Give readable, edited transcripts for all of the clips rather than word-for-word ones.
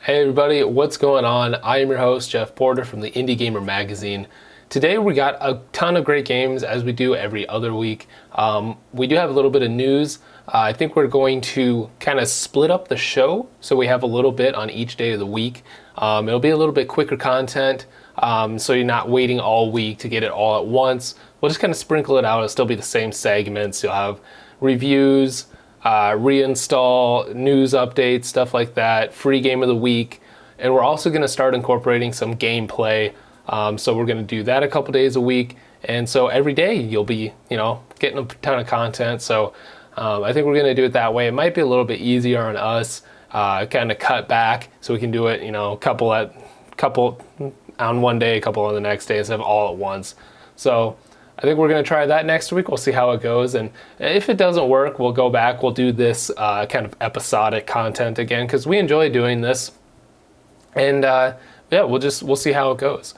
Hey everybody, what's going on? I am your host, Jeff Porter from the Indie Gamer Magazine. Today we got a ton of great games as we do every other week. We do have a little bit of news. I think we're going to kind of split up the show so we have a little bit on each day of the week. It'll be a little bit quicker content, so you're not waiting all week to get it all at once. We'll just kind of sprinkle it out. It'll still be the same segments. You'll have reviews, reinstall, news updates, stuff like that, free game of the week, and we're also going to start incorporating some gameplay. So we're going to do that a couple days a week, and so every day you'll be, getting a ton of content. So I think we're going to do it that way. It might be a little bit easier on us, kind of cut back, so we can do it, couple on one day, a couple on the next day instead of all at once. So I think we're going to try that next week. We'll see how it goes, and if it doesn't work, we'll go back. We'll do this kind of episodic content again because we enjoy doing this, and we'll see how it goes.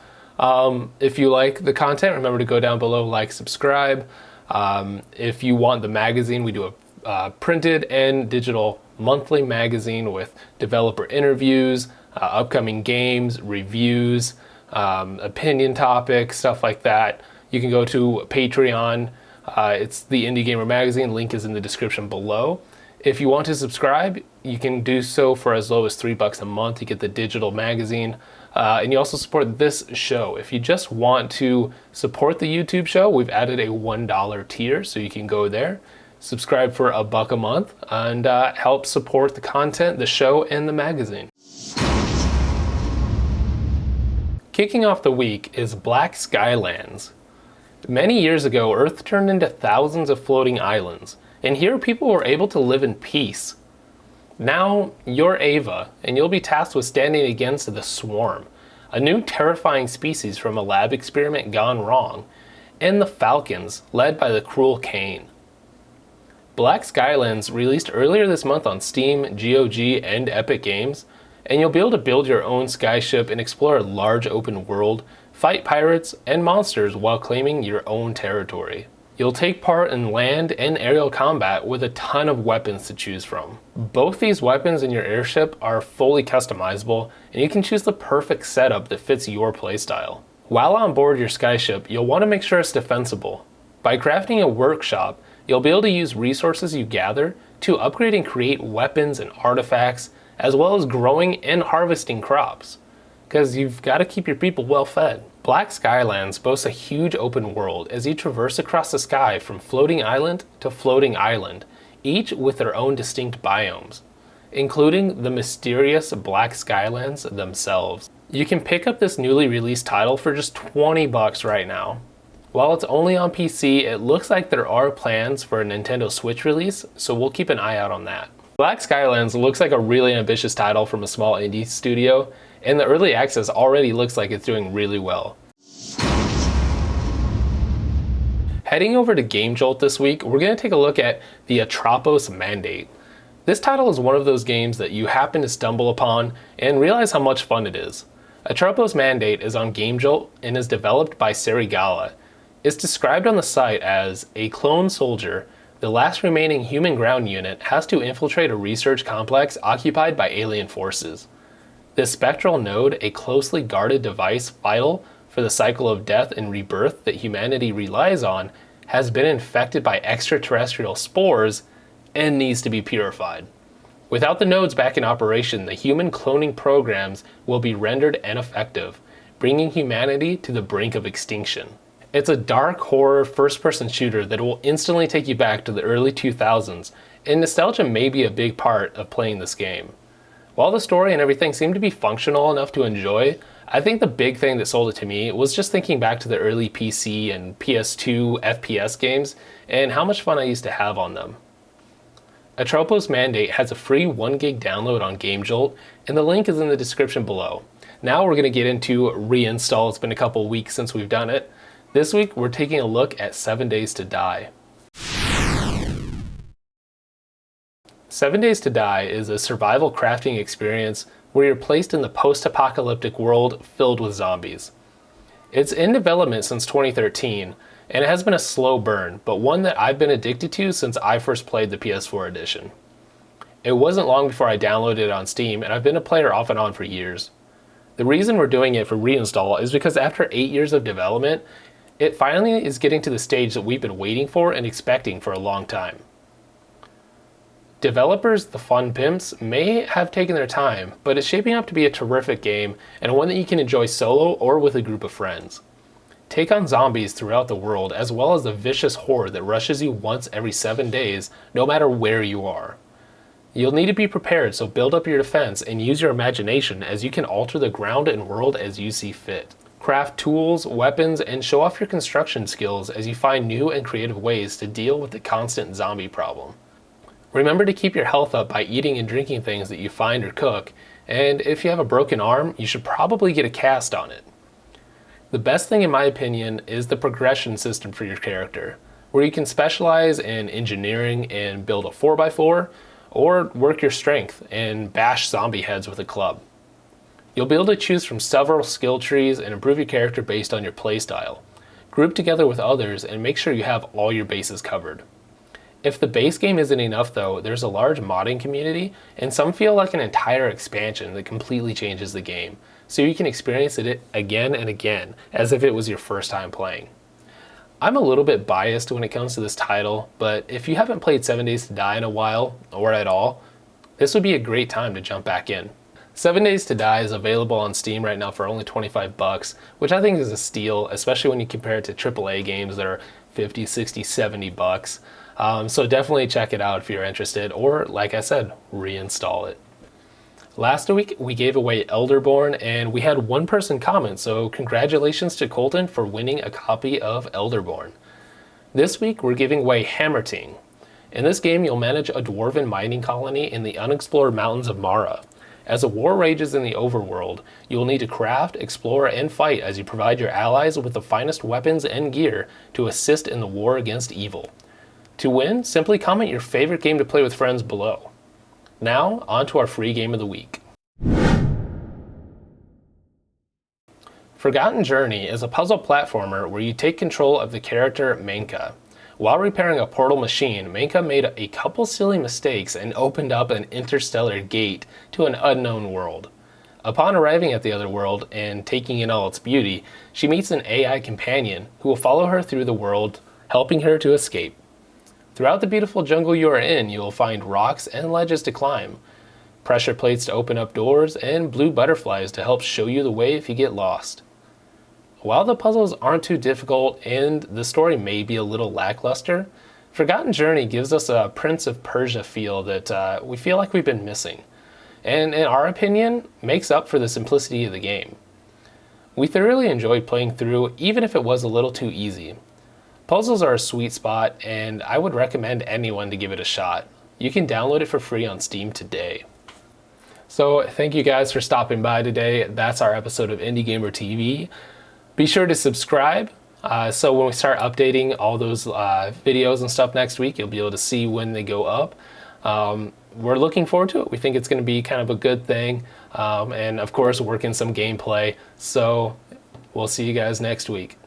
If you like the content, remember to go down below, like, subscribe. If you want the magazine, we do a printed and digital monthly magazine with developer interviews, upcoming games, reviews, opinion topics, stuff like that. You can go to Patreon. It's the Indie Gamer Magazine. Link is in the description below. If you want to subscribe, you can do so for as low as $3 a month. You get the digital magazine. And you also support this show. If you just want to support the YouTube show, we've added a $1 tier, so you can go there, subscribe for $1 a month, and help support the content, the show, and the magazine. Kicking off the week is Black Skylands. Many years ago, Earth turned into thousands of floating islands, and here people were able to live in peace. Now, you're Ava, and you'll be tasked with standing against the Swarm, a new terrifying species from a lab experiment gone wrong, and the Falcons, led by the cruel Cain. Black Skylands released earlier this month on Steam, GOG, and Epic Games, and you'll be able to build your own skyship and explore a large open world, fight pirates and monsters while claiming your own territory. You'll take part in land and aerial combat with a ton of weapons to choose from. Both these weapons in your airship are fully customizable, and you can choose the perfect setup that fits your playstyle. While on board your skyship, you'll want to make sure it's defensible. By crafting a workshop, you'll be able to use resources you gather to upgrade and create weapons and artifacts, as well as growing and harvesting crops, because you've got to keep your people well fed. Black Skylands boasts a huge open world as you traverse across the sky from floating island to floating island, each with their own distinct biomes, including the mysterious Black Skylands themselves. You can pick up this newly released title for just $20 right now. While it's only on PC, it looks like there are plans for a Nintendo Switch release, so we'll keep an eye out on that. Black Skylands looks like a really ambitious title from a small indie studio, and the early access already looks like it's doing really well. Heading over to Game Jolt this week, we're going to take a look at the Atropos Mandate. This title is one of those games that you happen to stumble upon and realize how much fun it is. Atropos Mandate is on Game Jolt and is developed by Serigala. It's described on the site as a clone soldier. The last remaining human ground unit has to infiltrate a research complex occupied by alien forces. The spectral node, a closely guarded device vital for the cycle of death and rebirth that humanity relies on, has been infected by extraterrestrial spores and needs to be purified. Without the nodes back in operation, the human cloning programs will be rendered ineffective, bringing humanity to the brink of extinction. It's a dark horror first-person shooter that will instantly take you back to the early 2000s, and nostalgia may be a big part of playing this game. While the story and everything seemed to be functional enough to enjoy, I think the big thing that sold it to me was just thinking back to the early PC and PS2 FPS games and how much fun I used to have on them. Atropos Mandate has a free 1 gig download on Game Jolt, and the link is in the description below. Now we're going to get into reinstall. It's been a couple weeks since we've done it. This week we're taking a look at 7 Days to Die. 7 Days to Die is a survival crafting experience where you're placed in the post-apocalyptic world filled with zombies. It's in development since 2013, and it has been a slow burn, but one that I've been addicted to since I first played the PS4 edition. It wasn't long before I downloaded it on Steam, and I've been a player off and on for years. The reason we're doing it for reinstall is because after 8 years of development, it finally is getting to the stage that we've been waiting for and expecting for a long time. Developers, the Fun Pimps, may have taken their time, but it's shaping up to be a terrific game and one that you can enjoy solo or with a group of friends. Take on zombies throughout the world, as well as the vicious horde that rushes you once every 7 days, no matter where you are. You'll need to be prepared, so build up your defense and use your imagination as you can alter the ground and world as you see fit. Craft tools, weapons, and show off your construction skills as you find new and creative ways to deal with the constant zombie problem. Remember to keep your health up by eating and drinking things that you find or cook, and if you have a broken arm, you should probably get a cast on it. The best thing in my opinion is the progression system for your character, where you can specialize in engineering and build a 4x4, or work your strength and bash zombie heads with a club. You'll be able to choose from several skill trees and improve your character based on your playstyle. Group together with others and make sure you have all your bases covered. If the base game isn't enough though, there's a large modding community, and some feel like an entire expansion that completely changes the game, so you can experience it again and again, as if it was your first time playing. I'm a little bit biased when it comes to this title, but if you haven't played 7 Days to Die in a while, or at all, this would be a great time to jump back in. 7 Days to Die is available on Steam right now for only $25, which I think is a steal, especially when you compare it to AAA games that are $50, $60, $70. So definitely check it out if you're interested, or like I said, reinstall it. Last week, we gave away Elderborn, and we had one person comment, so congratulations to Colton for winning a copy of Elderborn. This week, we're giving away Hammerting. In this game, you'll manage a dwarven mining colony in the unexplored mountains of Mara. As a war rages in the overworld, you will need to craft, explore, and fight as you provide your allies with the finest weapons and gear to assist in the war against evil. To win, simply comment your favorite game to play with friends below. Now, on to our free game of the week. Forgotten Journey is a puzzle platformer where you take control of the character Menka. While repairing a portal machine, Menka made a couple silly mistakes and opened up an interstellar gate to an unknown world. Upon arriving at the other world and taking in all its beauty, she meets an AI companion who will follow her through the world, helping her to escape. Throughout the beautiful jungle you are in, you will find rocks and ledges to climb, pressure plates to open up doors, and blue butterflies to help show you the way if you get lost. While the puzzles aren't too difficult and the story may be a little lackluster, Forgotten Journey gives us a Prince of Persia feel that we feel like we've been missing, and in our opinion, makes up for the simplicity of the game. We thoroughly enjoyed playing through, even if it was a little too easy. Puzzles are a sweet spot, and I would recommend anyone to give it a shot. You can download it for free on Steam today. So thank you guys for stopping by today. That's our episode of Indie Gamer TV. Be sure to subscribe, so when we start updating all those videos and stuff next week, you'll be able to see when they go up. We're looking forward to it. We think it's going to be kind of a good thing, and of course work in some gameplay. So we'll see you guys next week.